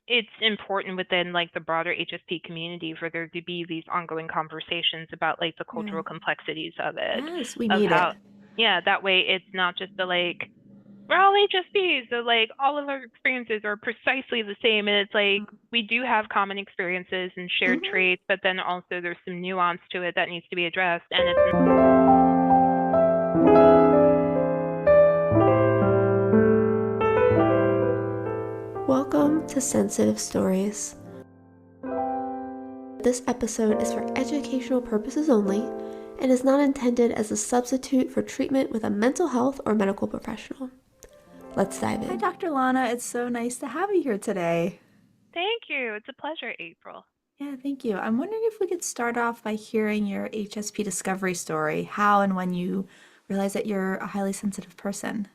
it's important within like the broader HSP community for there to be these ongoing conversations about like the Yeah. cultural complexities of it, Yes, we of need how, it. yeah, that way it's not just the like, we're all HSPs, so like all of our experiences are precisely the same. And it's like we do have common experiences and shared Mhm. traits, but then also there's some nuance to it that needs to be addressed. And it's Welcome to Sensitive Stories. This episode is for educational purposes only and is not intended as a substitute for treatment with a mental health or medical professional. Let's dive Hi, in. Dr. Lana. It's so nice to have you here today. thank you. It's a pleasure, April. Yeah, thank you. I'm wondering if we could start off by hearing your HSP discovery story, how and when you realize that you're a highly sensitive person.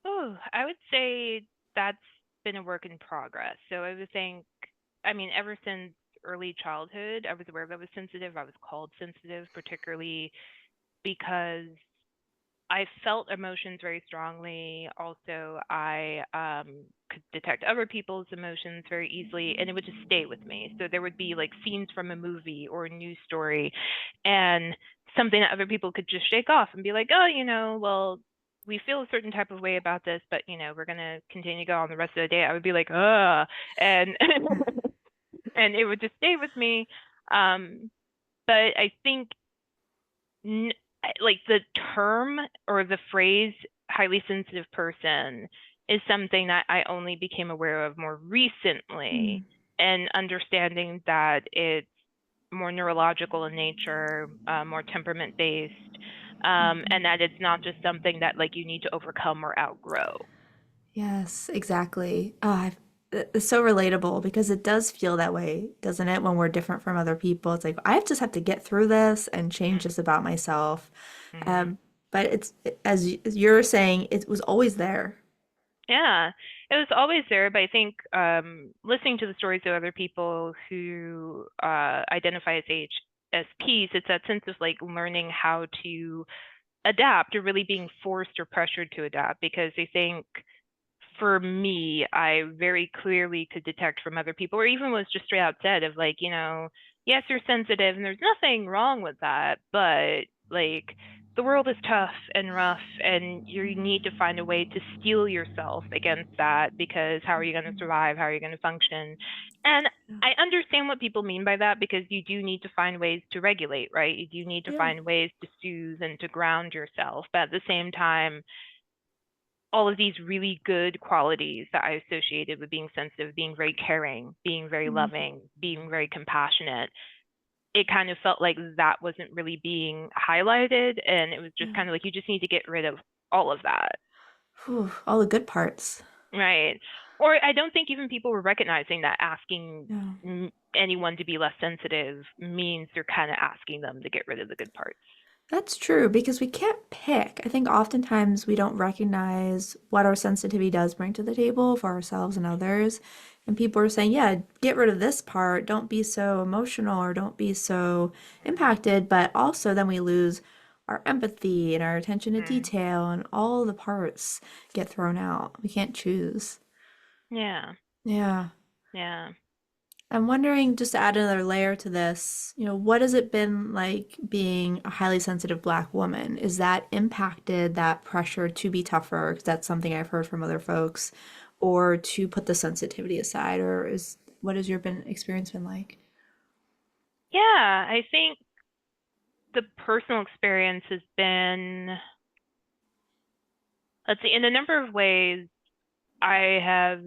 Oh, I would say that's been a work in progress. So I would think, I mean, ever since early childhood, I was aware that I was sensitive. I was called sensitive, particularly because I felt emotions very strongly. Also, I could detect other people's emotions very easily, and it would just stay with me. So there would be like scenes from a movie or a news story, and something that other people could just shake off and be like, oh, well, we feel a certain type of way about this, but we're gonna continue to go on the rest of the day. I would be like, and and it would just stay with me. Um, but I think like the term or the phrase highly sensitive person is something that I only became aware of more recently, Mm. and understanding that it's more neurological in nature, more temperament based, and that it's not just something that like you need to overcome or outgrow. Yes, exactly. It's so relatable because it does feel that way, doesn't it? When we're different from other people, it's like I just have to get through this and change this about myself. Mm-hmm. But as you're saying, it was always there. Yeah, it was always there, but I think listening to the stories of other people who identify as HSPs, it's that sense of like learning how to adapt or really being forced or pressured to adapt. Because I think for me, I very clearly could detect from other people, or even was just straight out said of like, yes, you're sensitive and there's nothing wrong with that, but like the world is tough and rough and you need to find a way to steel yourself against that, because how are you going to survive? How are you going to function? And I understand what people mean by that, because you do need to find ways to regulate, right? You do need to Yeah. find ways to soothe and to ground yourself. But at the same time, all of these really good qualities that I associated with being sensitive, being very caring, being very Mhm. loving, being very compassionate, it kind of felt like that wasn't really being highlighted. And it was just Yeah. kind of like, you just need to get rid of all of that. Whew, all the good parts. Right. Or I don't think even people were recognizing that asking Yeah. anyone to be less sensitive means you're kind of asking them to get rid of the good parts. That's true because we can't pick. I think oftentimes we don't recognize what our sensitivity does bring to the table for ourselves and others. And people are saying, yeah, get rid of this part. Don't be so emotional or don't be so impacted. But also, then we lose our empathy and our attention to Mm. detail, and all the parts get thrown out. We can't choose. Yeah. Yeah. Yeah. I'm wondering, just to add another layer to this, what has it been like being a highly sensitive Black woman? Is that impacted that pressure to be tougher? 'Cause that's something I've heard from other folks, or to put the sensitivity aside, or what has your experience been like? Yeah. I think the personal experience has been, let's see, in a number of ways, I have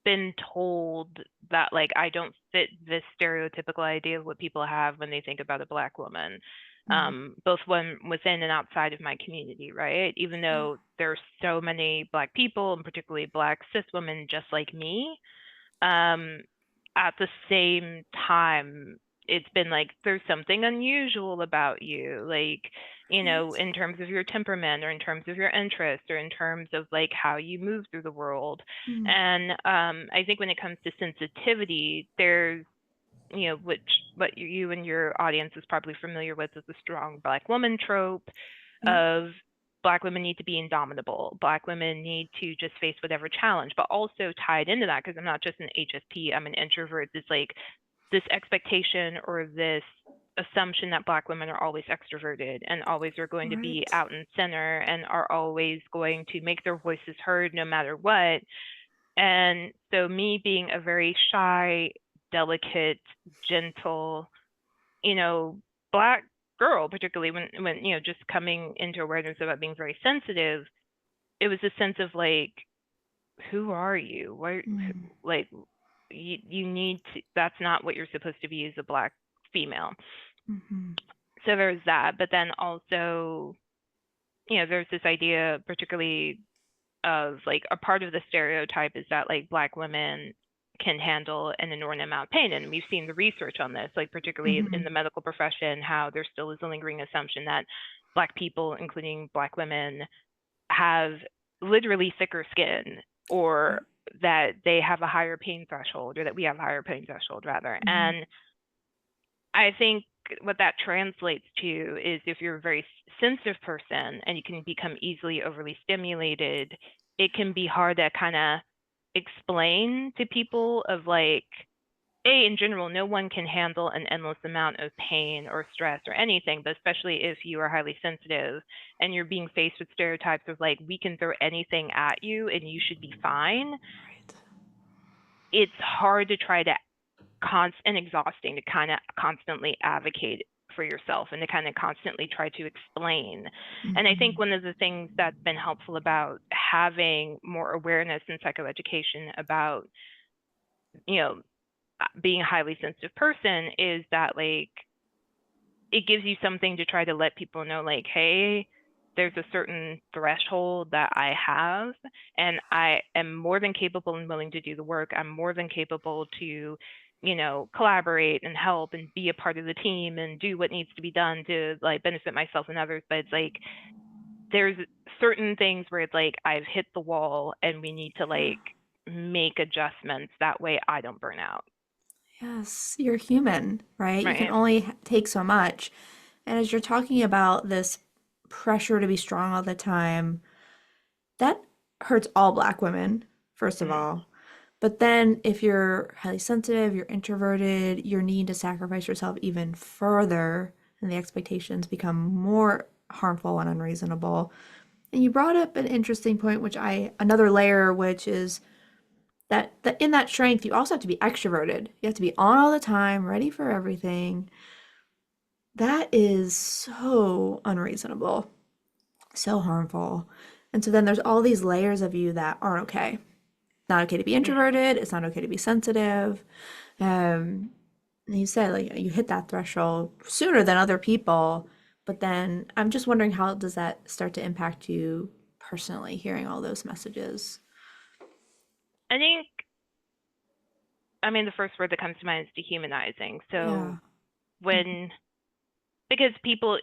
been told that like I don't fit this stereotypical idea of what people have when they think about a Black woman, Mm. both when within and outside of my community, right? Even Yeah. though there's so many Black people, and particularly Black cis women just like me, um, at the same time, it's been like there's something unusual about you, like, Right. in terms of your temperament or in terms of your interest or in terms of like how you move through the world. Mm. And I think when it comes to sensitivity, there's, which what you and your audience is probably familiar with, is the strong Black woman trope Yeah. of Black women need to be indomitable. Black women need to just face whatever challenge. But also tied into that, because I'm not just an HSP, I'm an introvert, is like this expectation or this assumption that Black women are always extroverted and always are going to be Right. out in center and are always going to make their voices heard no matter what. And so, me being a very shy, delicate, gentle, you know, Black girl, particularly when just coming into awareness about being very sensitive, it was a sense of like, who are you? Why, Mm. like, you need to, that's not what you're supposed to be as a Black female. Mm-hmm. So there's that. But then also, there's this idea, particularly of like a part of the stereotype is that like Black women can handle an inordinate amount of pain. And we've seen the research on this, like particularly Mm-hmm. in the medical profession, how there still is a lingering assumption that Black people, including Black women, have literally thicker skin, or Right. that they have a higher pain threshold, or that we have a higher pain threshold rather. Mm-hmm. And I think what that translates to is if you're a very sensitive person and you can become easily overly stimulated, it can be hard to kind of explain to people of like, in general, no one can handle an endless amount of pain or stress or anything, but especially if you are highly sensitive and you're being faced with stereotypes of like, we can throw anything at you and you should be fine. Right. It's hard to try to and exhausting to kind of constantly advocate for yourself and to kind of constantly try to explain. And I Mm-hmm. think one of the things that's been helpful about having more awareness in psychoeducation about, you know, being a highly sensitive person is that like it gives you something to try to let people know like, hey, there's a certain threshold that I have, and I am more than capable and willing to do the work. I'm more than capable to, collaborate and help and be a part of the team and do what needs to be done to like benefit myself and others. But it's like there's certain things where it's like I've hit the wall and we need to Yeah. like make adjustments that way I don't burn out. Yes, you're human, right? You can Right. only take so much. And as you're talking about this pressure to be strong all the time, that hurts all Black women, first of Mm-hmm. all. But then if you're highly sensitive, you're introverted, your need to sacrifice yourself even further, and the expectations become more harmful and unreasonable. And you brought up an interesting point, another layer, which is that in that strength, you also have to be extroverted. You have to be on all the time, ready for everything. That is so unreasonable, so harmful. And so then there's all these layers of you that aren't okay. Not okay to be introverted. It's not okay to be sensitive. And you said like you hit that threshold sooner than other people, but then I'm just wondering how does that start to impact you personally, hearing all those messages? I think, I mean, the first word that comes to mind is dehumanizing. So Yeah. Mhm. when, because people,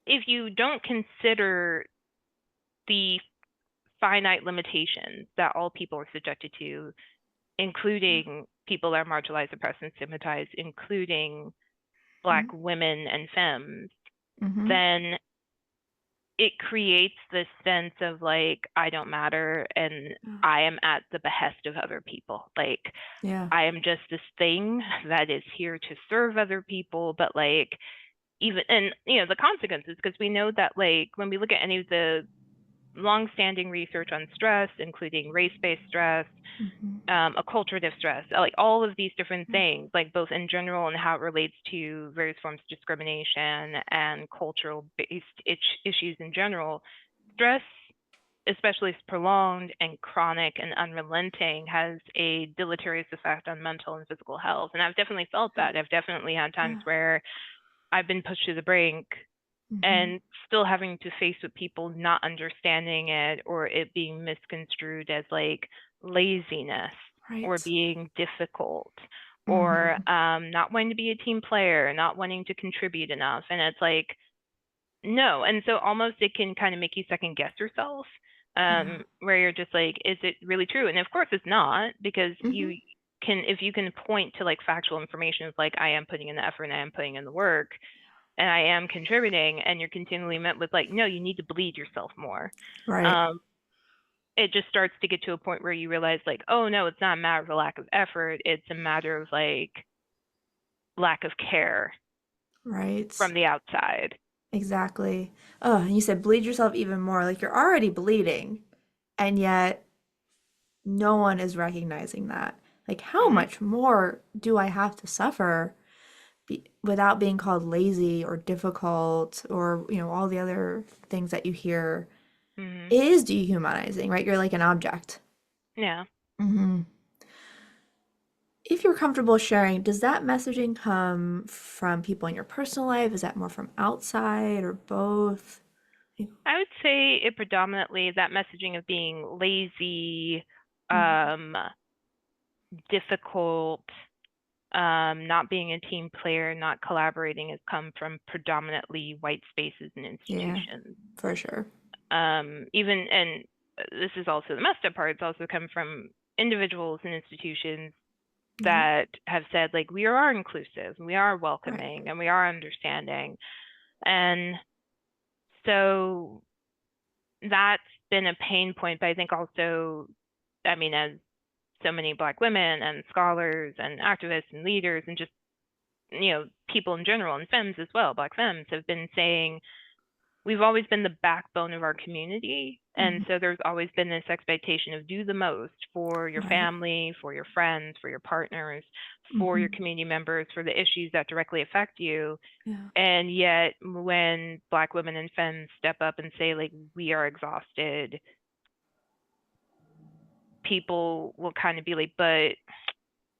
if you don't consider the finite limitations that all people are subjected to, including people that are marginalized, oppressed, and stigmatized, including Black women and femmes, Mm-hmm. then it creates this sense of like, I don't matter and I am at the behest of other people. Like, Yeah. I am just this thing that is here to serve other people, but like, even, and the consequences, because we know that like when we look at any of the long-standing research on stress, including race-based stress, Mm-hmm. acculturative stress, like all of these different things, like both in general and how it relates to various forms of discrimination and cultural-based issues in general, stress, especially if prolonged and chronic and unrelenting, has a deleterious effect on mental and physical health. And I've definitely felt that. I've definitely had times Yeah. where I've been pushed to the brink Mm-hmm. and still having to face with people not understanding it or it being misconstrued as like laziness or Right. being difficult or Mm-hmm. not wanting to be a team player, not wanting to contribute enough. And it's like, no. And so almost it can kind of make you second guess yourself, Yeah. where you're just like, is it really true? And of course it's not, because Mm-hmm. if you can point to like factual information, it's like, I am putting in the effort and I am putting in the work, and I am contributing, and you're continually met with like, no, you need to bleed yourself more. Right. Um, it just starts to get to a point where you realize like, oh no, it's not a matter of a lack of effort, it's a matter of like lack of care Right. from the outside. Exactly. Oh, and you said bleed yourself even more. Like you're already bleeding, and yet no one is recognizing that. Like, how Mhm. much more do I have to suffer without being called lazy or difficult or, all the other things that you hear? Mhm. It is dehumanizing, right? You're like an object. Yeah. Hmm. If you're comfortable sharing, does that messaging come from people in your personal life? Is that more from outside or both? I would say it predominantly that messaging of being lazy, Mhm. um, difficult, not being a team player, not collaborating has come from predominantly white spaces and Yeah, institutions. for sure. Even, and this is also the messed up part, it's also come from individuals and institutions Yeah, that have said, like, we are inclusive, we are right. welcoming, and we are understanding. And so that's been a pain point, but I think also, I mean, as so many Black women and scholars and activists and leaders and just, people in general and femmes as well, Black femmes have been saying, we've always been the backbone of our community. And Hmm. so there's always been this expectation of do the most for your Right. family, for your friends, for your partners, for your Hmm. community members, for the issues that directly affect you. Yeah. And yet, when Black women and femmes step up and say, like, we are exhausted, people will kind of be like, but,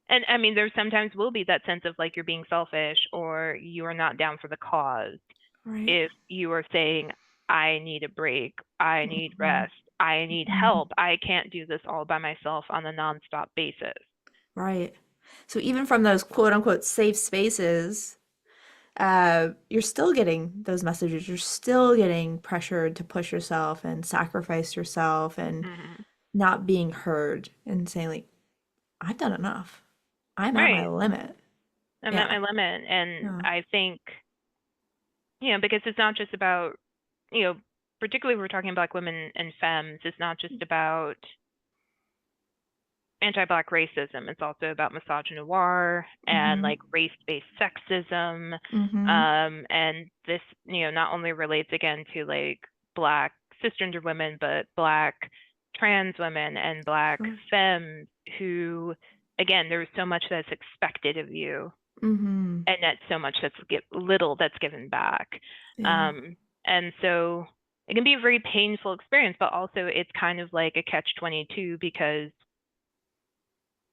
and I mean, there sometimes will be that sense of like you're being selfish or you are not down for the cause Right. if you are saying, I need a break, I need Hmm. rest, I need Hmm. help, I can't do this all by myself on a nonstop basis. Right. So even from those quote unquote safe spaces, you're still getting those messages. You're still getting pressured to push yourself and sacrifice yourself and Hmm. not being heard and saying, like, I've done enough. I'm at my Right. limit. I'm at Yeah. my limit. And Yeah. I think, because it's not just about, you know, particularly if we're talking Black women and femmes, it's not just about anti-Black racism. It's also about misogynoir and Mm-hmm. like race-based sexism. Mm-hmm. And this, not only relates again to like Black cisgender women, but Black trans women and Black Sure. femmes who, again, there's so much that's expected of you, Mm-hmm. and that's so much that's little that's given back. Yeah. Um, and so it can be a very painful experience, but also it's kind of like a catch 22 because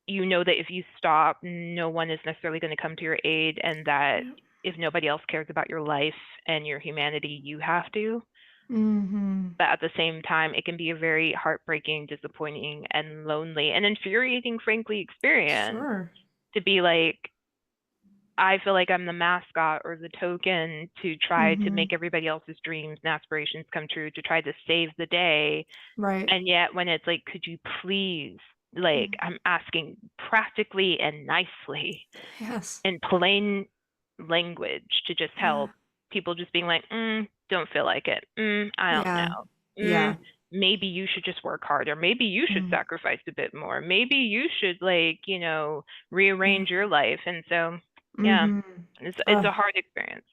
you know that if you stop, no one is necessarily going to come to your aid, and that Yeah. if nobody else cares about your life and your humanity, you have to. Mm-hmm. But at the same time, it can be a very heartbreaking, disappointing, and lonely and infuriating, frankly, experience Sure. to be like, I feel like I'm the mascot or the token to try to Mm-hmm. make everybody else's dreams and aspirations come true, to try to save the day. Right. And yet, when it's like, could you please, like, Mm. I'm asking practically and nicely Yes. in plain language to just Yeah. help, people just being like, don't feel like it. I don't Yeah. know. Yeah. Maybe you should just work harder. Maybe you should Mm. sacrifice a bit more. Maybe you should like, Yeah. rearrange your life. And so, yeah, Mm-hmm. it's Oh. a hard experience.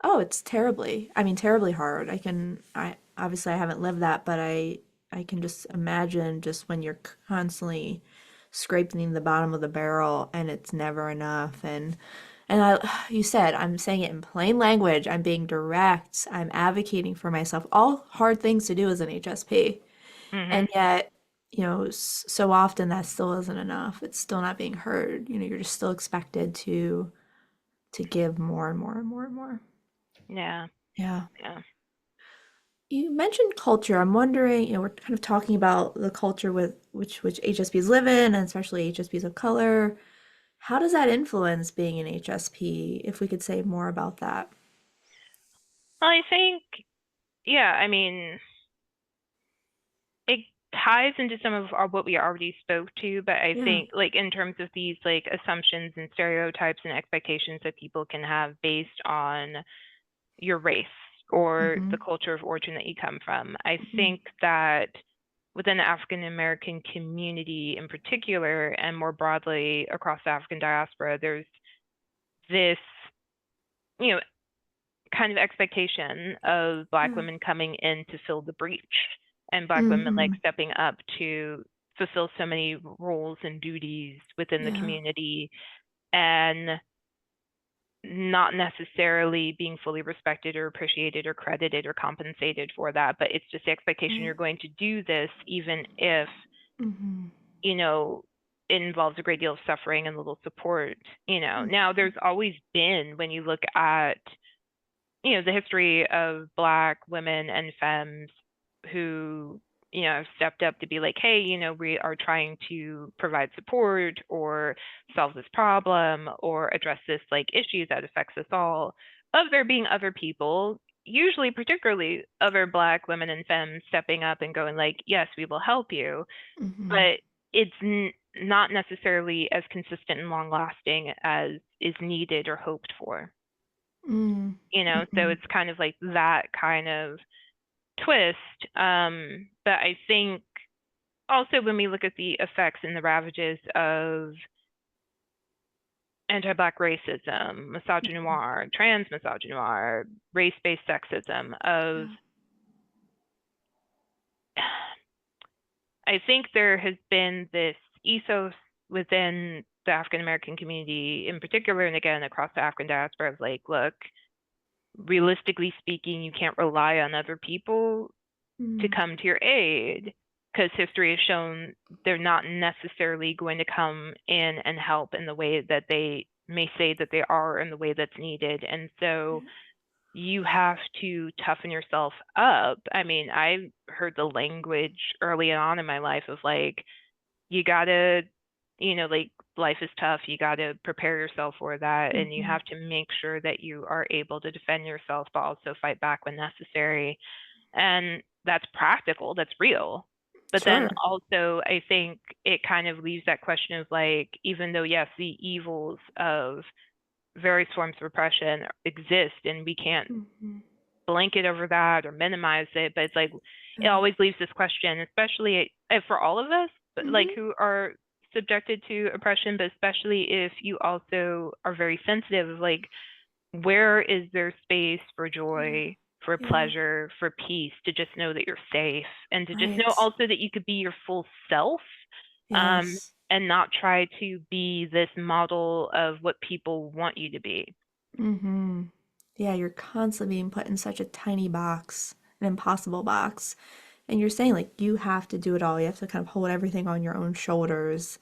Oh, it's terribly. I mean, terribly hard. I obviously I haven't lived that, but I can just imagine just when you're constantly scraping the bottom of the barrel and it's never enough and you said I'm saying it in plain language. I'm being direct. I'm advocating for myself. All hard things to do as an HSP. And Mhm. yet, so often that still isn't enough. It's still not being heard. You're just still expected to give more and more and more and more. Yeah. Yeah. Yeah. You mentioned culture. I'm wondering, we're kind of talking about the culture with which HSPs live in, and especially HSPs of color. How does that influence being an HSP? If we could say more about that. Well, I think, yeah, I mean, it ties into some of what we already spoke to, but I Yeah. think like in terms of these like assumptions and stereotypes and expectations that people can have based on your race or Mm-hmm. the culture of origin that you come from. I Mm-hmm. think that within the African American community in particular, and more broadly across the African diaspora, there's this, you know, kind of expectation of Black Yeah. women coming in to fill the breach and Black women like Mm-hmm. stepping up to fulfill so many roles and duties within the Yeah. community and not necessarily being fully respected or appreciated or credited or compensated for that, but it's just the expectation Right. you're going to do this even if, Mm-hmm. you know, it involves a great deal of suffering and little support, you know. Now Mm-hmm. there's always been, when you look at, you know, the history of Black women and femmes who, you know, have stepped up to be like, hey, you know, we are trying to provide support or solve this problem or address this like issue that affects us all, of there being other people, usually particularly other Black women and femmes stepping up and going like, yes, we will help you, Mm-hmm. but it's not necessarily as consistent and long lasting as is needed or hoped for, you know. So Mm-hmm. it's kind of like that kind of twist. But I think also when we look at the effects and the ravages of anti-Black racism, misogynoir, trans misogynoir, race-based sexism, of Yeah. I think there has been this ethos within the African American community in particular, and again across the African diaspora, of like, look, realistically speaking, you can't rely on other people to Mm. come to your aid, because history has shown they're not necessarily going to come in and help in the way that they may say that they are, in the way that's needed. And so Right. you have to toughen yourself up. I mean, I heard the language early on in my life of like, you gotta, you know, like, life is tough. You gotta prepare yourself for that. And you Mm-hmm. have to make sure that you are able to defend yourself, but also fight back when necessary. And that's practical, that's real. But then Sure. also, I think it kind of leaves that question of like, even though, yes, the evils of various forms of repression exist and we can't Mm-hmm. blanket over that or minimize it, but it's like it Yeah. always leaves this question, especially for all of us, but like Mm-hmm. who are subjected to oppression, but especially if you also are very sensitive of like, where is there space for Yeah. joy, for Yeah. pleasure, for peace, to just know that you're safe and to just know Right. also that you could be your full self, um, Yes. and not try to be this model of what people want you to be. Mm-hmm. Yeah, you're constantly being put in such a tiny box, an impossible box. And you're saying like you have to do it all. You have to kind of hold everything on your own shoulders.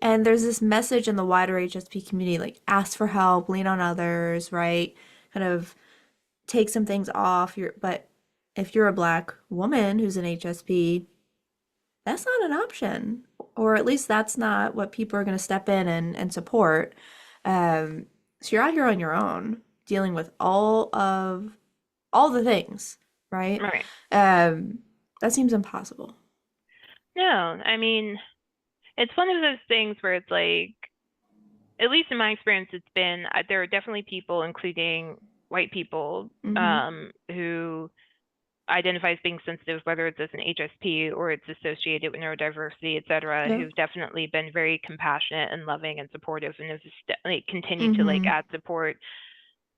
And there's this message in the wider HSP community, like ask for help, lean on others, right? Kind of take some things off your, but if you're a black woman who's an HSP, that's not an option. Or at least that's not what people are going to step in and support. Um, so you're out here on your own, dealing with all the things, right? Right. Um, that seems impossible. No, I mean, it's one of those things where it's like, at least in my experience, it's been there are definitely people, including white people, Mm-hmm. who identify as being sensitive, whether it's as an HSP or it's associated with neurodiversity, et cetera, Yeah. who've definitely been very compassionate and loving and supportive and have just like continued to like Mm-hmm. add support.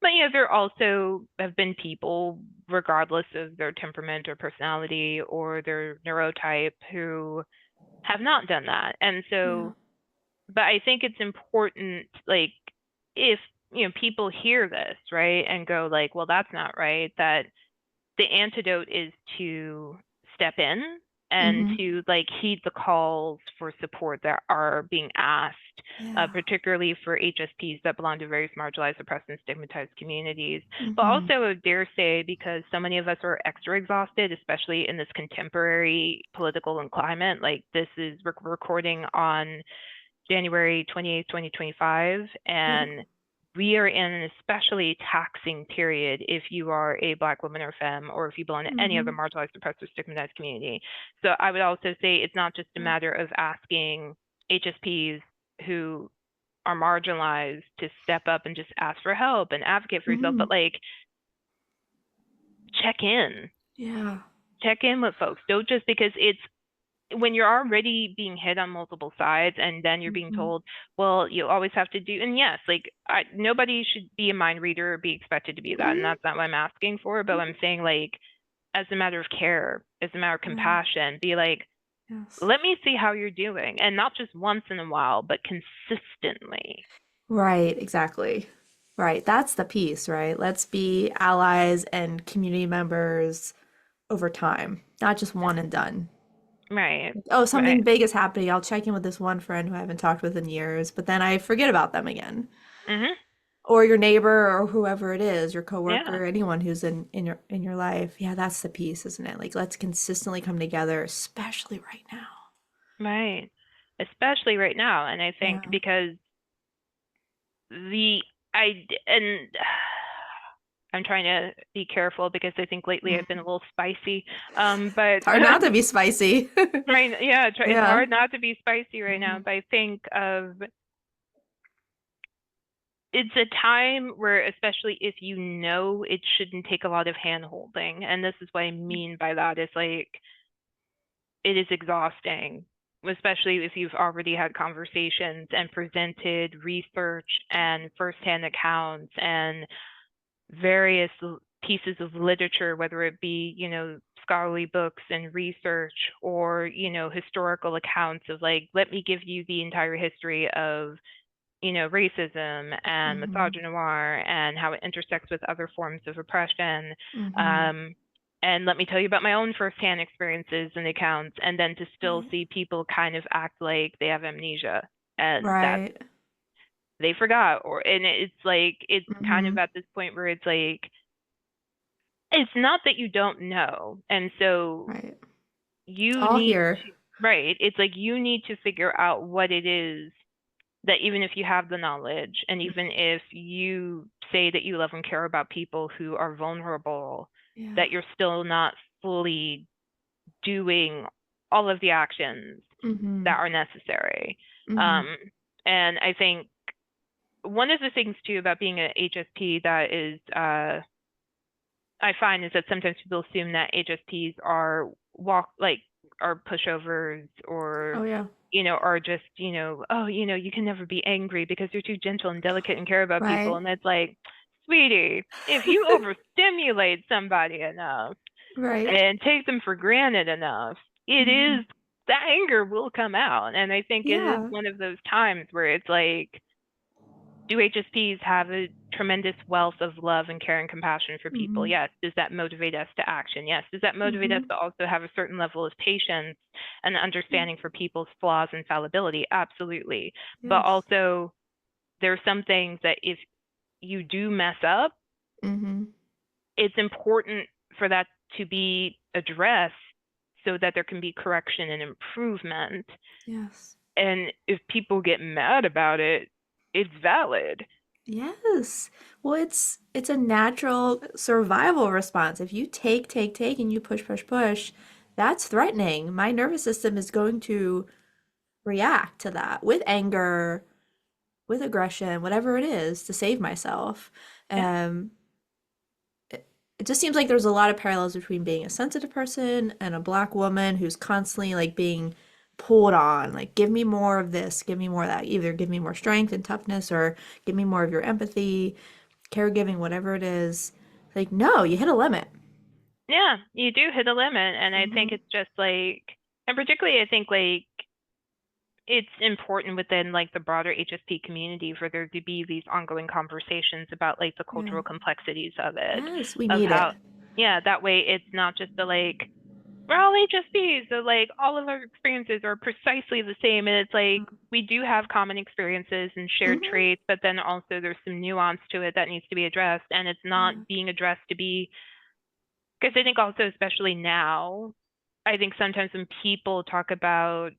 But you know, there also have been people, regardless of their temperament or personality or their neurotype, who have not done that. And Yeah. so, but I think it's important, like, if, you know, people hear this, right, and go like, well, that's not right, that the antidote is to step in and Mm-hmm. to like heed the calls for support that are being asked, Yeah. particularly for HSPs that belong to various marginalized, oppressed, and stigmatized communities. But Mm-hmm. also, I dare say, because so many of us are extra exhausted, especially in this contemporary political and climate. Like, this is recording on January 28th, 2025, Yeah. and we are in an especially taxing period if you are a Black woman or femme, or if you belong to any other Mm-hmm. marginalized, oppressed, or stigmatized community. So I would also say it's not just a Yeah. matter of asking HSPs who are marginalized to step up and just ask for help and advocate for yourself, Mm-hmm. but like check in. Yeah. Check in with folks. Don't just because it's when you're already being hit on multiple sides and then you're being Mhm. told, well, you always have to do, and yes, like nobody should be a mind reader or be expected to be that. And Mhm. that's not what I'm asking for, but I'm Mhm. saying, like, as a matter of care, as a matter of Right. compassion, be like, Yes. let me see how you're doing. And not just once in a while, but consistently. Right, exactly. Right. That's the piece, right? Let's be allies and community members over time, not just one and done. Right. Oh, Right. something big is happening. I'll check in with this one friend who I haven't talked with in years, but then I forget about them again. Mhm. Or your neighbor or whoever it is, your Yeah. coworker, anyone who's in your life. Yeah, that's the piece, isn't it? Like let's consistently come together, especially right now. Right. Especially right now. And I think Yeah. because the I and I'm trying to be careful because I think lately I've been a Mm. little spicy. But It's hard not to be spicy. right, yeah, it's Yeah. hard not to be spicy right now. Mhm. But I think of it's a time where, especially if you know, it shouldn't take a lot of hand holding. And this is what I mean by that is like it is exhausting, especially if you've already had conversations and presented research and firsthand accounts and various pieces of literature, whether it be, scholarly books and research or, historical accounts of like, let me give you the entire history of, racism and Mhm. misogynoir and how it intersects with other forms of oppression. Mhm. Um, and let me tell you about my own firsthand experiences and accounts, and then to still Right. see people kind of act like they have amnesia and that Right. they forgot, and it's like, it's kind of Mhm. at this point where it's like, it's not that you don't know. And so Right. It's you all need here. to, right? It's like you need to figure out what it is that even if you have the knowledge and even if you say that you love and care about people who are vulnerable, Yeah. that you're still not fully doing all of the actions Mhm. that are necessary. Mhm. Um, and I think one of the things too about being an HSP that is I find is that sometimes people assume that HSPs are are pushovers or Oh yeah. are just, oh, you can never be angry because you're too gentle and delicate and care about people. Right. And it's like, sweetie, if you overstimulate somebody enough Right. and take them for granted enough, it Mhm. is that anger will come out. And I think it is Yeah. one of those times where it's like, do HSPs have a tremendous wealth of love and care and compassion for people? Mhm. Yes. Does that motivate us to action? Yes. Does that motivate us Mhm. to also have a certain level of patience and understanding for people's flaws and fallibility? Absolutely. But Yes. also, there are some things that if you do mess up, Mhm. it's important for that to be addressed so that there can be correction and improvement. Yes. And if people get mad about it, it's valid. Yes. Well, it's a natural survival response. If you take, and you push, push, push, that's threatening. My nervous system is going to react to that with anger, with aggression, whatever it is, to save myself. Yeah. Um, it just seems like there's a lot of parallels between being a sensitive person and a black woman who's constantly like being pulled on, like give me more of this, give me more of that. Either give me more strength and toughness or give me more of your empathy, caregiving, whatever it is. Like, no, you hit a limit. Yeah, you do hit a limit, and I think Mm-hmm. it's just like, and particularly I think like it's important within like the broader HSP community for there to be these ongoing conversations about like the Yeah. cultural complexities of it, Yes, we of need how, it. yeah, that way it's not just the like we're all HSPs, so like all of our experiences are precisely the same, and it's like we do have common experiences and shared Mm-hmm. traits, but then also there's some nuance to it that needs to be addressed, and it's not Yeah. being addressed to be because I think also, especially now, I think sometimes when people talk about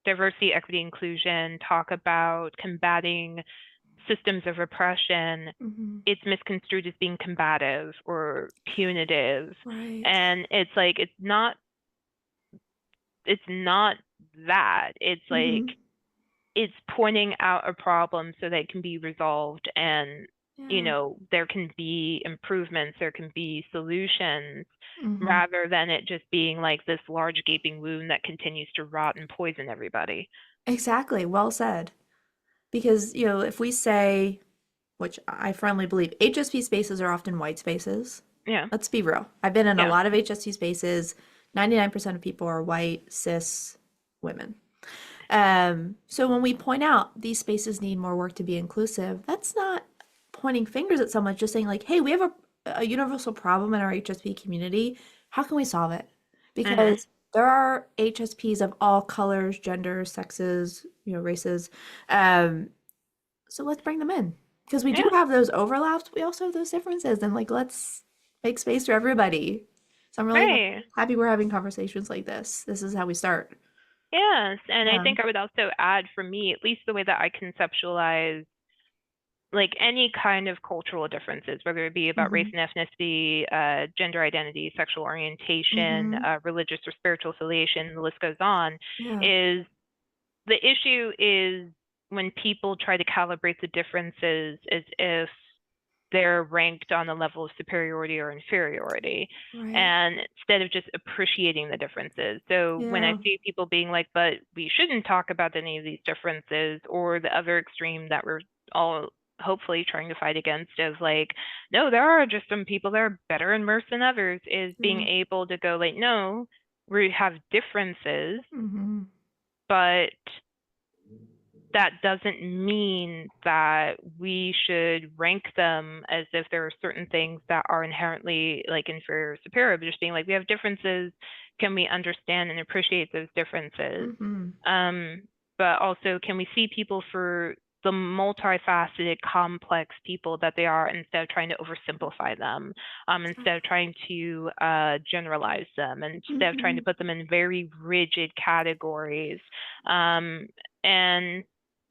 diversity, equity, inclusion, talk about combating systems of oppression, Mm-hmm. it's misconstrued as being combative or punitive. Right. And it's like it's not that. It's like Mm-hmm. it's pointing out a problem so that it can be resolved and Yeah. there can be improvements, there can be solutions, Mm-hmm. rather than it just being like this large gaping wound that continues to rot and poison everybody. Exactly. Well said. Because, if we say, which I firmly believe, HSP spaces are often white spaces. Yeah. Let's be real. I've been in a Yeah. lot of HSP spaces. 99% of people are white, cis women. So when we point out these spaces need more work to be inclusive, that's not pointing fingers at someone, just saying like, hey, we have a universal problem in our HSP community. How can we solve it? Mhm. Because there are HSPs of all colors, genders, sexes, races. Um, so let's bring them in. Because we do Yeah. have those overlaps, we also have those differences, and like let's make space for everybody. So I'm really Right. happy we're having conversations like this. This is how we start. Yes, and I Yeah. think I would also add, for me, at least the way that I conceptualize like any kind of cultural differences, whether it be about race Mm-hmm. and ethnicity, gender identity, sexual orientation, Mm-hmm. religious or spiritual affiliation, the list goes on, Yeah. is the issue is when people try to calibrate the differences as if they're ranked on a level of superiority or inferiority, Right. and instead of just appreciating the differences. So when I Yeah. see people being like, but we shouldn't talk about any of these differences, or the other extreme that we're all hopefully trying to fight against is like, no, there are just some people that are better immersed than others, is being Yeah. able to go like, no, we have differences, Mm-hmm. but that doesn't mean that we should rank them as if there are certain things that are inherently like inferior or superior, but just being like, we have differences. Can we understand and appreciate those differences? Mm-hmm. Um, but also, can we see people for the multifaceted, complex people that they are, instead of trying to oversimplify them, instead of trying to generalize them, and instead of trying Mm-hmm. to put them in very rigid categories. And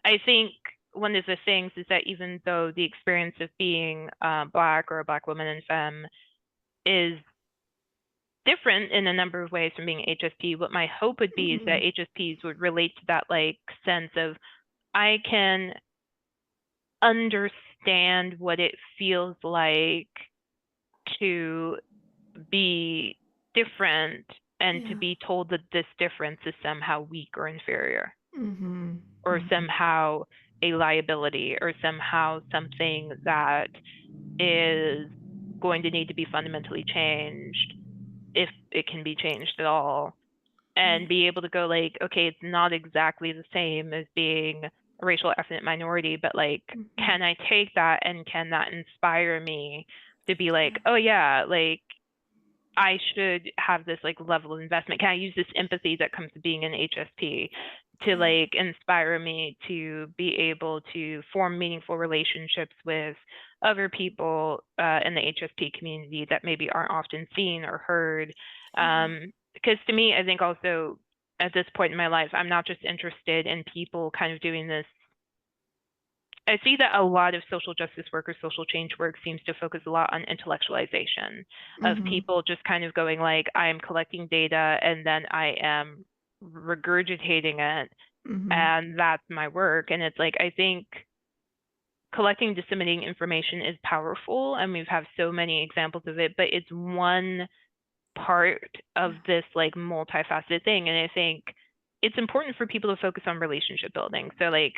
I think one of the things is that even though the experience of being Black or a Black woman and femme is different in a number of ways from being HSP, what my hope would be is Mm-hmm. that HSPs would relate to that like sense of, I can understand what it feels like to be different, and to Yeah. be told that this difference is somehow weak or inferior, Mm-hmm. or Mm-hmm. somehow a liability, or somehow something that is going to need to be fundamentally changed, if it can be changed at all. And Right. be able to go like, okay, it's not exactly the same as being a racial ethnic minority, but like, Mm-hmm. can I take that, and can that inspire me to be like, oh yeah, like I should have this like level of investment? Can I use this empathy that comes to being an HSP to Yeah. like inspire me to be able to form meaningful relationships with other people in the HSP community that maybe aren't often seen or heard? Yeah. Because to me, I think also at this point in my life, I'm not just interested in people kind of doing this. I see that a lot of social justice work or social change work seems to focus a lot on intellectualization of Mm-hmm. people just kind of going like, I'm collecting data and then I am regurgitating it, Mm-hmm. and that's my work. And it's like, I think collecting, disseminating information is powerful, and we've had so many examples of it, but it's one part of Yeah. this like multifaceted thing. And I think it's important for people to focus on relationship building. So like,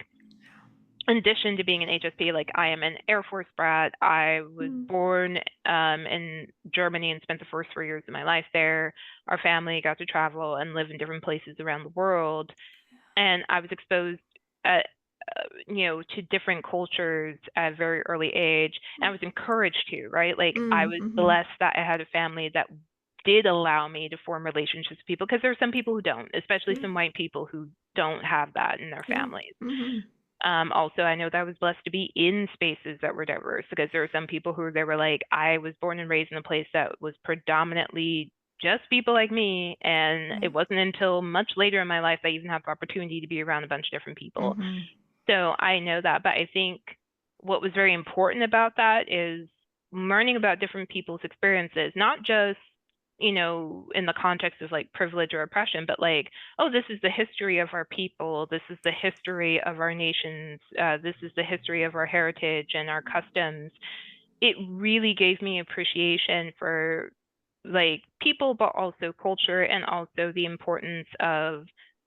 in addition to being an HSP, like I am an Air Force brat. I was Mm-hmm. born in Germany and spent the first 3 years of my life there. Our family got to travel and live in different places around the world, and I was exposed at to different cultures at a very early age, and I was encouraged to, right? Like I was Mm-hmm. blessed that I had a family that did allow me to form relationships with people, because there are some people who don't, especially Yeah. some white people who don't have that in their Yeah. families. Mm-hmm. Also, I know that I was blessed to be in spaces that were diverse, because there were some people who they were like, I was born and raised in a place that was predominantly just people like me, and Right. it wasn't until much later in my life that I even had the opportunity to be around a bunch of different people. Mm-hmm. So I know that, but I think what was very important about that is learning about different people's experiences, not just in the context of like privilege or oppression, but like, oh, this is the history of our people, this is the history of our nations, this is the history of our heritage and our customs. It really gave me appreciation for like people, but also culture, and also the importance of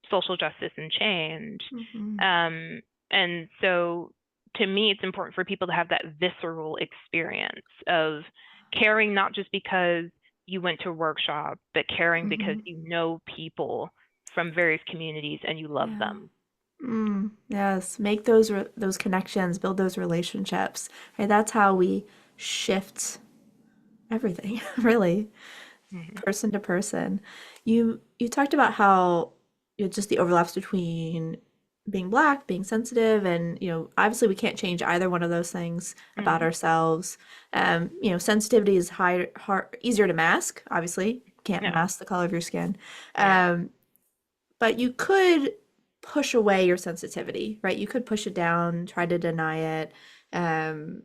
social justice and change. Mm-hmm. Um, and so to me, it's important for people to have that visceral experience of caring, not just because you went to a workshop, but caring because Mm-hmm. you know people from various communities and you love Yeah. them. Yes, make those connections, build those relationships. Right? That's how we shift everything, really, Mm-hmm. person to person. You talked about how just the overlaps between being black, being sensitive, and obviously we can't change either one of those things about Mm-hmm. ourselves. Sensitivity is easier to mask. Obviously, can't Yeah. mask the color of your skin. Yeah. Um, but you could push away your sensitivity, right? You could push it down, try to deny it, um,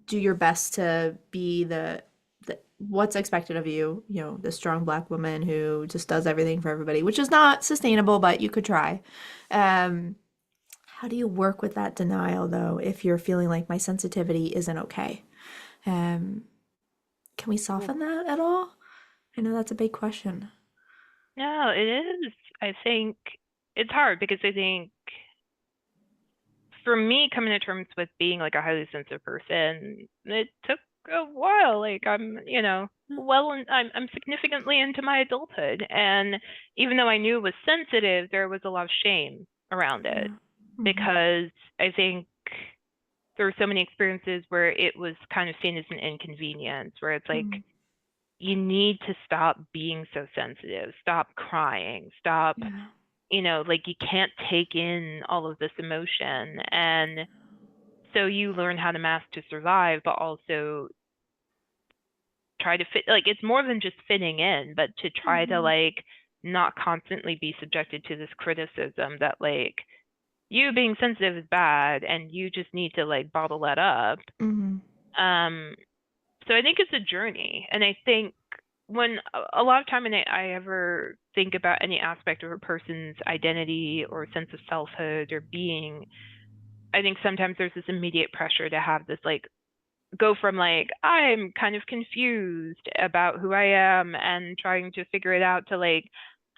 do your best to be the what's expected of you, the strong black woman who just does everything for everybody, which is not sustainable, but you could try. Um, how do you work with that denial though, if you're feeling like my sensitivity isn't okay? Um, can we soften that at all? I know that's a big question. No, it is. I think it's hard because I think for me coming to terms with being like a highly sensitive person, it took a while. Like I'm significantly into my adulthood, and even though I knew it was sensitive, there was a lot of shame around it Yeah. Hmm. because I think there were so many experiences where it was kind of seen as an inconvenience, where it's like Mm. you need to stop being so sensitive, stop crying, stop, Yeah. like you can't take in all of this emotion. And so you learn how to mask to survive, but also try to fit, like, it's more than just fitting in, but to try to, Hmm. like, not constantly be subjected to this criticism that, like, you being sensitive is bad and you just need to, like, bottle that up. Hmm. Um, so I think it's a journey. And I think when a lot of time when I ever think about any aspect of a person's identity or sense of selfhood or being, I think sometimes there's this immediate pressure to have this like go from like I'm kind of confused about who I am and trying to figure it out to like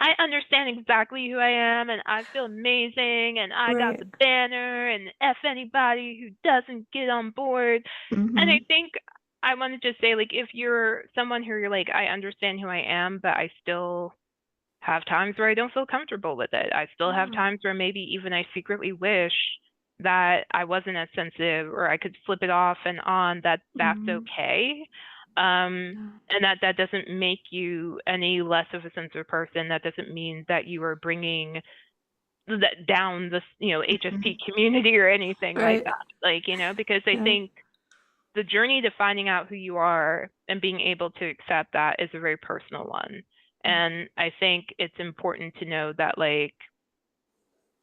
I understand exactly who I am and I feel amazing and I got Right. the banner and F anybody who doesn't get on board. And I Hmm. think I want to just say like if you're someone who you're like I understand who I am but I still have times where I don't feel comfortable with it. I still have Yeah. times where maybe even I secretly wish that I wasn't as sensitive or I could flip it off and on, that that's Hmm. okay. Yeah. And that doesn't make you any less of a sensitive person. That doesn't mean that you are bringing that down the, Hmm. HSP community or anything like Right. that. Like, because I Yeah. think the journey to finding out who you are and being able to accept that is a very personal one. And I think it's important to know that like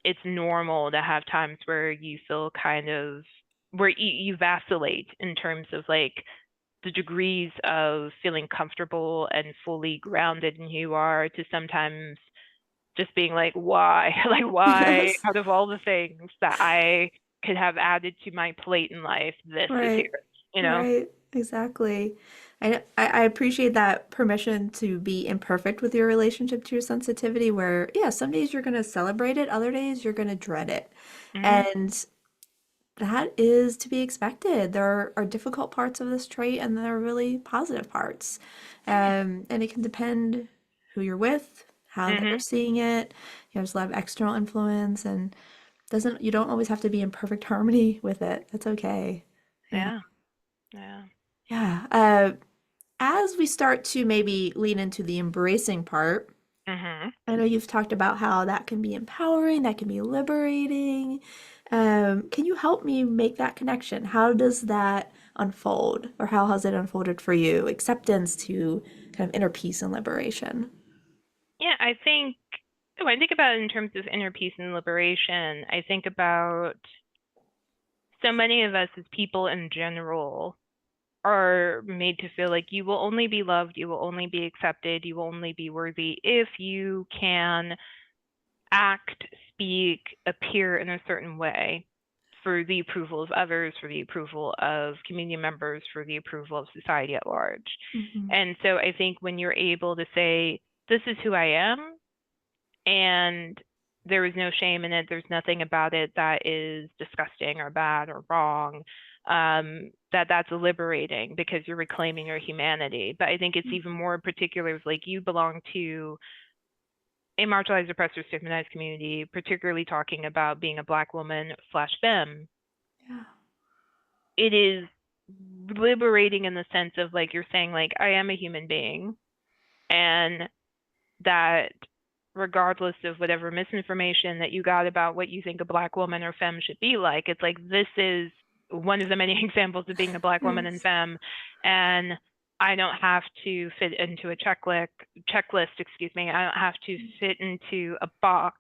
it's normal to have times where you feel kind of where you vacillate in terms of like the degrees of feeling comfortable and fully grounded in who you are to sometimes just being like why like why Yes. out of all the things that I could have added to my plate in life, this is Right. here, Right. Exactly. I appreciate that permission to be imperfect with your relationship to your sensitivity, where, yeah, some days you're going to celebrate it, other days you're going to dread it. Hmm. And that is to be expected. There are difficult parts of this trait and there are really positive parts. And it can depend who you're with, how they're Hmm. seeing it. There's a lot of external influence and doesn't you don't always have to be in perfect harmony with it. That's okay. Yeah. Yeah. Yeah. Yeah. As we start to maybe lean into the embracing part, Hmm. I know you've talked about how that can be empowering, that can be liberating. Can you help me make that connection? How does that unfold, or how has it unfolded for you? Acceptance to kind of inner peace and liberation. Yeah, I think when I think about it in terms of inner peace and liberation, I think about so many of us as people in general are made to feel like you will only be loved, you will only be accepted, you will only be worthy if you can act, speak, appear in a certain way for the approval of others, for the approval of community members, for the approval of society at large. Mm-hmm. And so I think when you're able to say, this is who I am, and there is no shame in it, there's nothing about it that is disgusting or bad or wrong, that's liberating because you're reclaiming your humanity. But I think it's even more particular if, like, you belong to a marginalized, oppressed, or stigmatized community, particularly talking about being a Black woman slash femme. Yeah. It is liberating in the sense of, like, you're saying, like, I am a human being, and that regardless of whatever misinformation that you got about what you think a Black woman or femme should be like, it's like, this is one of the many examples of being a Black woman and Yes. femme, and I don't have to fit into a checklist, excuse me. I don't have to fit into a box.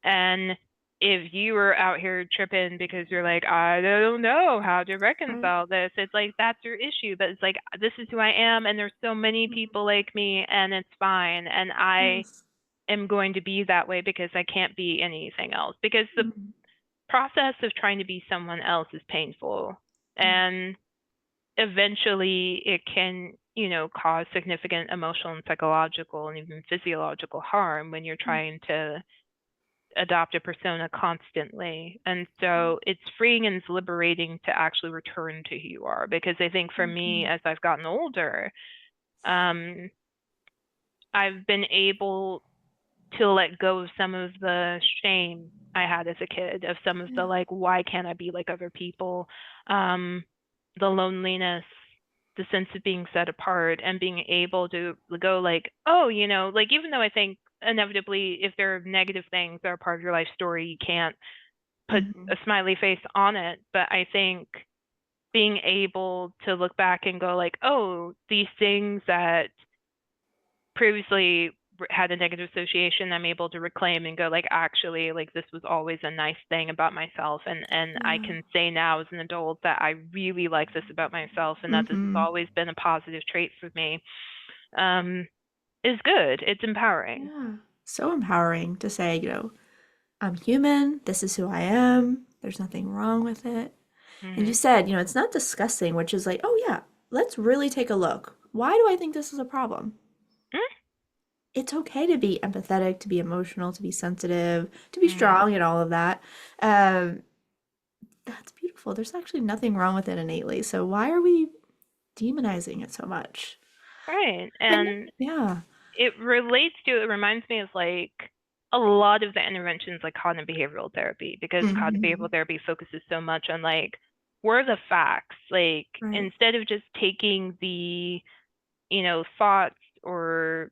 And if you are out here tripping because you're like, I don't know how to Right. reconcile this, it's like, that's your issue. But it's like, this is who I am, and there's so many people like me, and it's fine. And I Yes. am going to be that way because I can't be anything else. Because the Mm-hmm. process of trying to be someone else is painful. Yeah. And eventually it can, cause significant emotional and psychological and even physiological harm when you're trying to adopt a persona constantly. And so it's freeing and it's liberating to actually return to who you are. Because I think for me, Mm-hmm. as I've gotten older, um, I've been able to let go of some of the shame I had as a kid, of some of the, Yeah. like, why can't I be like other people? Um, the loneliness, the sense of being set apart, and being able to go, like, oh, like, even though I think inevitably if there are negative things that are part of your life story, you can't put Mm-hmm. a smiley face on it. But I think being able to look back and go, like, oh, these things that previously had a negative association, I'm able to reclaim and go, like, actually, like, this was always a nice thing about myself, and I Yeah. can say now as an adult that I really like this about myself, and that this has Mm-hmm. always been a positive trait for me. um is good. It's empowering. Yeah. So empowering to say, I'm human. This is who I am. There's nothing wrong with it. And you Mhm. said, it's not disgusting, which is like, oh, yeah, let's really take a look. Why do I think this is a problem? It's okay to be empathetic, to be emotional, to be sensitive, to be Mhm. strong, and all of that. Um, that's beautiful. There's actually nothing wrong with it innately. So why are we demonizing it so much? Right. And And yeah. it reminds me of, like, a lot of the interventions like cognitive behavioral therapy, because cognitive Hmm. behavioral therapy focuses so much on, like, where are the facts, like, Right. instead of just taking the, thoughts or,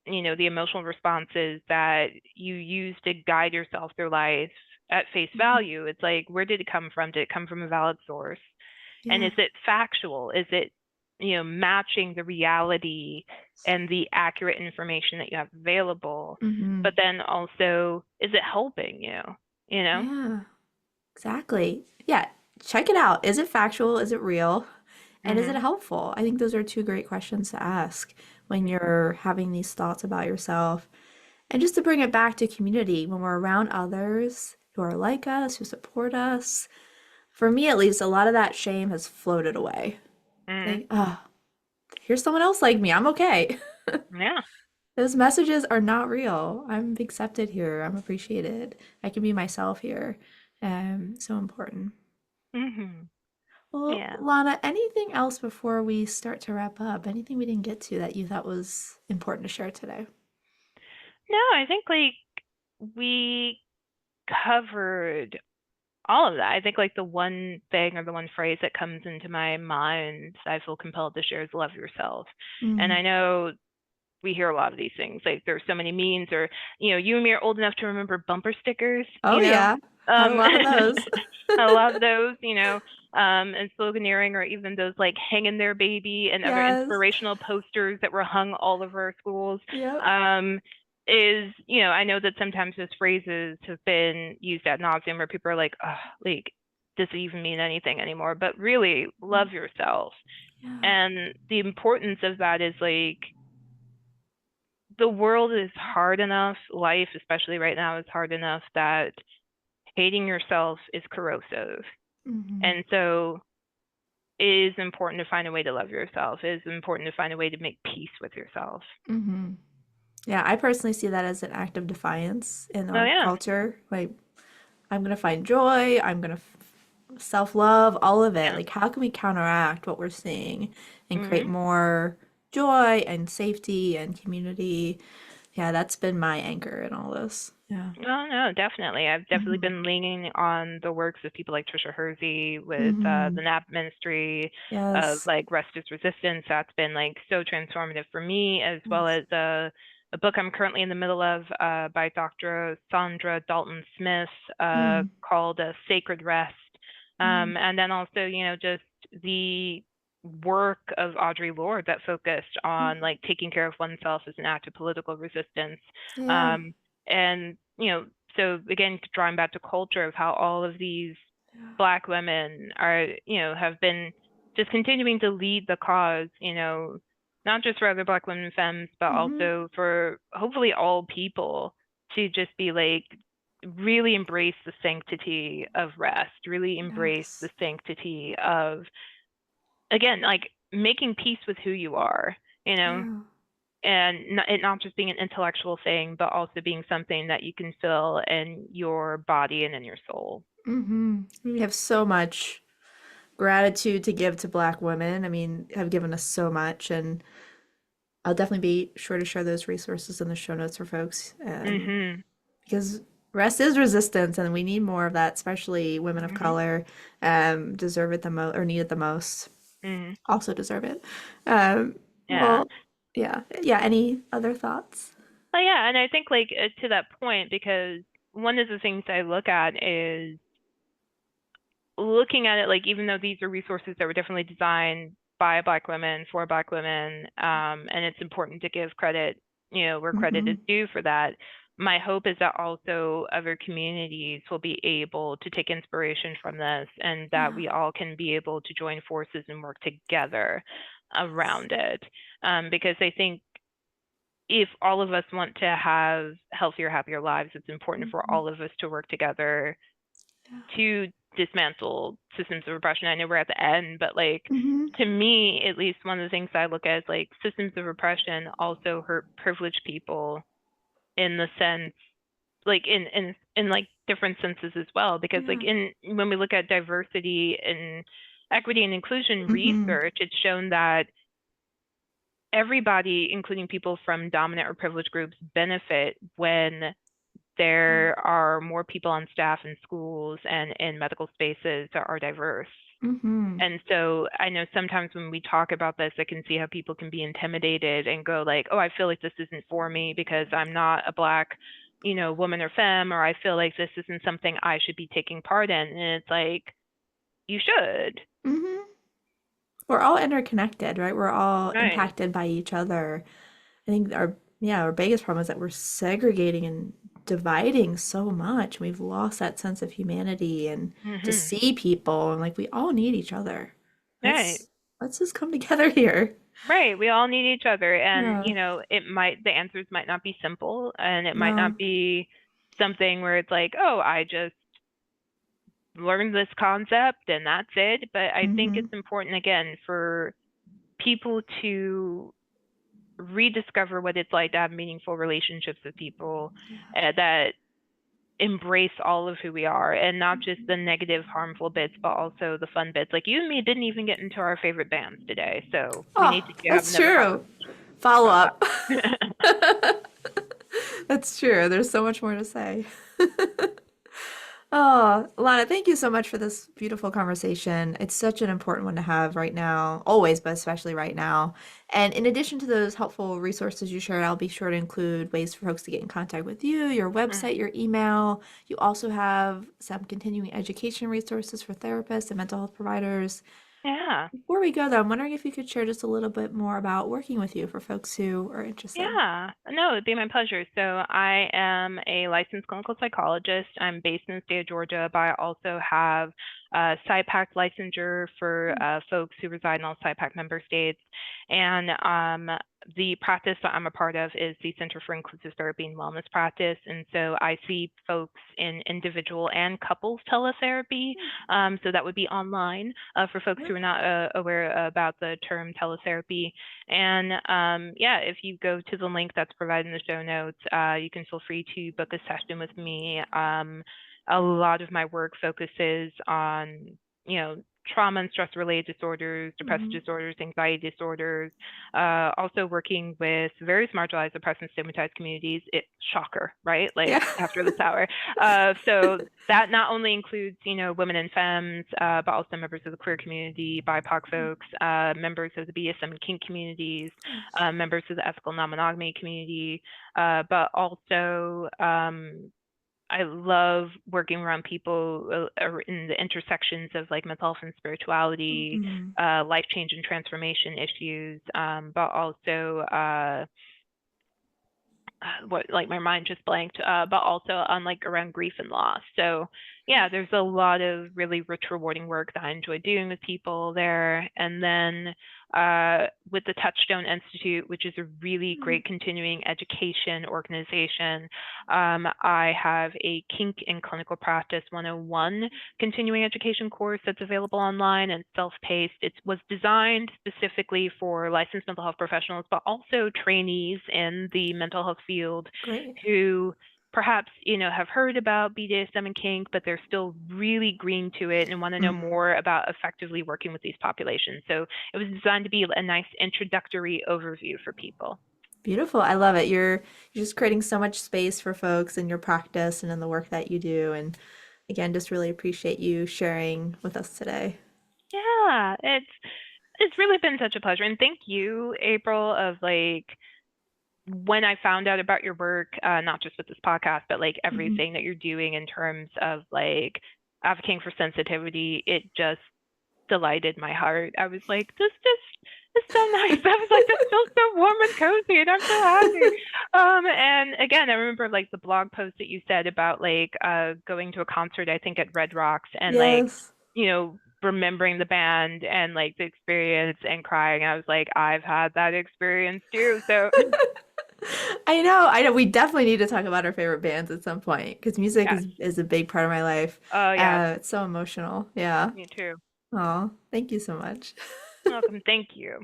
the emotional responses that you use to guide yourself through life at face Mhm. value. It's like, where did it come from? Did it come from a valid source? And Yeah. is it factual? Is it, matching the reality and the accurate information that you have available? Hmm. But then also, is it helping you? You know? Yeah. Exactly. Yeah. Check it out. Is it factual? Is it real? And is it Mhm. helpful? I think those are two great questions to ask when you're having these thoughts about yourself. And just to bring it back to community, when we're around others who are like us, who support us, for me at least, a lot of that shame has floated away. Mhm. Like, ah, oh, here's someone else like me. I'm okay. Yeah. Those messages are not real. I'm accepted here. I'm appreciated. I can be myself here. So important. Mhm. Well, Yeah. Lana, anything else before we start to wrap up? Anything we didn't get to that you thought was important to share today? No, I think, like, we covered all of that. I think, like, the one thing or the one phrase that comes into my mind I feel compelled to share is love yourself. And Mm. I know we hear a lot of these things. Like, there's so many memes, or, you and me are old enough to remember bumper stickers, Oh, yeah. Had a lot of those. I love those, and sloganeering, or even those, like, hang in there baby and other Yes. inspirational posters that were hung all over our schools. Yep. Um, I know that sometimes those phrases have been used ad nauseum where people are like, oh, like, does it even mean anything anymore? But really, love yourself. Yeah. And the importance of that is like the world is hard enough, life, especially right now, is hard enough that hating yourself is corrosive. Mm-hmm. And so it is important to find a way to love yourself. It is important to find a way to make peace with yourself. Mm-hmm. Yeah, I personally see that as an act of defiance in Oh our yeah. culture. Like, I'm gonna find joy, I'm gonna self-love, all of it. Yeah. Like, how can we counteract what we're seeing and create Mhm. more joy and safety and community? Yeah, that's been my anchor in all this. Yeah. Oh no, definitely. I've definitely Mm-hmm. been leaning on the works of people like Trisha Hersey with Mm-hmm. the NAP ministry of Yes. like Rest is Resistance. That's been like so transformative for me, as well Yes. as a book I'm currently in the middle of by Dr. Sandra Dalton Smith Mm. called Sacred Rest. Mm. And then also, just the work of Audre Lorde that focused on like taking care of oneself as an act of political resistance. Yeah. Um, and so again, drawing back to culture of how all of these Yeah. Black women are, have been just continuing to lead the cause, not just for other Black women femmes, but Mm-hmm. also for hopefully all people to just be like really embrace the sanctity of rest, really embrace the Yes. sanctity of, again, like making peace with who you are, you know, Yeah. and it not just being an intellectual thing, but also being something that you can feel in your body and in your soul. Mm-hmm. We have so much gratitude to give to Black women. I mean, have given us so much, and I'll definitely be sure to share those resources in the show notes for folks, Mhm. because rest is resistance, and we need more of that, especially women of Mhm. color deserve it the most or need it the most. Mhm. Also deserve it. Um, Yeah. well, yeah, yeah. Any other thoughts? Well, yeah, and I think like to that point, because one of the things I look at is looking at it like even though these are resources that were definitely designed by Black women for Black women, and it's important to give credit, where credit Mm-hmm. is due for that. My hope is that also other communities will be able to take inspiration from this, and that Yeah. we all can be able to join forces and work together around it. Because I think if all of us want to have healthier, happier lives, it's important for Mm-hmm. all of us to work together Yeah. to dismantle systems of oppression. I know we're at the end, but like Mm-hmm. to me, at least one of the things I look at is like systems of oppression also hurt privileged people in the sense like in like different senses as well. Because like Yeah. in when we look at diversity and equity and inclusion Mm-hmm. research, it's shown that everybody, including people from dominant or privileged groups, benefit when Yeah. there are more people on staff in schools and in medical spaces that are diverse. Mm-hmm. And so I know sometimes when we talk about this, I can see how people can be intimidated and go like, "Oh, I feel like this isn't for me because I'm not a Black, woman or femme, or I feel like this isn't something I should be taking part in." And it's like, you should. Mm-hmm. We're all interconnected, right? We're all Right. impacted by each other. I think our biggest problem is that we're segregating and dividing so much. We've lost that sense of humanity and to Mhm. see people and like we all need each other. Right. Let's just come together here. Right. We all need each other. And, Yeah. the answers might not be simple and it might not No. be something where it's like, oh, I just learned this concept and that's it. But I think Mm-hmm. it's important, again, for people to rediscover what it's like to have meaningful relationships with people Yeah. that embrace all of who we are and not just the negative, harmful bits, but also the fun bits. Like you and me didn't even get into our favorite bands today. So we need Oh, to have that's another true. conversation Follow about up. that. That's true. There's so much more to say. Oh, Lana, thank you so much for this beautiful conversation. It's such an important one to have right now, always, but especially right now. And in addition to those helpful resources you shared, I'll be sure to include ways for folks to get in contact with you, your Mm. website, your email. You also have some continuing education resources for therapists and mental health providers. Yeah. Before we go, though, I'm wondering if you could share just a little bit more about working with you for folks who are interested. Yeah, no, it'd be my pleasure. So I am a licensed clinical psychologist. I'm based in the state of Georgia, but I also have PsyPAC licensure for Mm. folks who reside in all PsyPAC member states. And the practice that I'm a part of is the Center for Inclusive Therapy and Wellness practice. And so I see folks in individual and couples teletherapy. So that would be online for folks who are not aware about the term teletherapy. And yeah, if you go to the link that's provided in the show notes, you can feel free to book a session with me. A lot of my work focuses on, trauma and stress related disorders, depressive Mhm. disorders, anxiety disorders, also working with various marginalized, oppressed, and stigmatized communities. Shocker, right? Like Yeah. after this hour. So that not only includes, women and femmes, but also members of the queer community, BIPOC folks, members of the BSM and kink communities, Nice. members of the ethical non-monogamy community, but also I love working around people in the intersections of like mental health and spirituality, Mhm. life change and transformation issues, but also what like my mind just blanked, but also on like around grief and loss. So yeah, there's a lot of really rich, rewarding work that I enjoy doing with people there. And then with the Touchstone Institute, which is a really Mm. great continuing education organization, I have a Kink in Clinical Practice 101 continuing education course that's available online and self-paced. It was designed specifically for licensed mental health professionals, but also trainees in the mental health field Great. who perhaps have heard about BDSM and kink, but they're still really green to it and want to know Mm. more about effectively working with these populations. So it was designed to be a nice introductory overview for people. Beautiful. I love it. You're just creating so much space for folks in your practice and in the work that you do. And again, just really appreciate you sharing with us today. Yeah, it's really been such a pleasure, and thank you, April, of like when I found out about your work, not just with this podcast, but like Mhm. everything that you're doing in terms of like advocating for sensitivity, it just delighted my heart. I was like, this just is so nice. I was like, this feels so warm and cozy, and I'm so happy. And again, I remember like the blog post that you said about like going to a concert, I think at Red Rocks, and like, Yes. remembering the band and like the experience and crying. I was like, I've had that experience too. So I know. I know. We definitely need to talk about our favorite bands at some point because music yes. is a big part of my life. Oh yes, It's so emotional. Yeah. me too. Oh, thank you so much. Welcome. Thank you.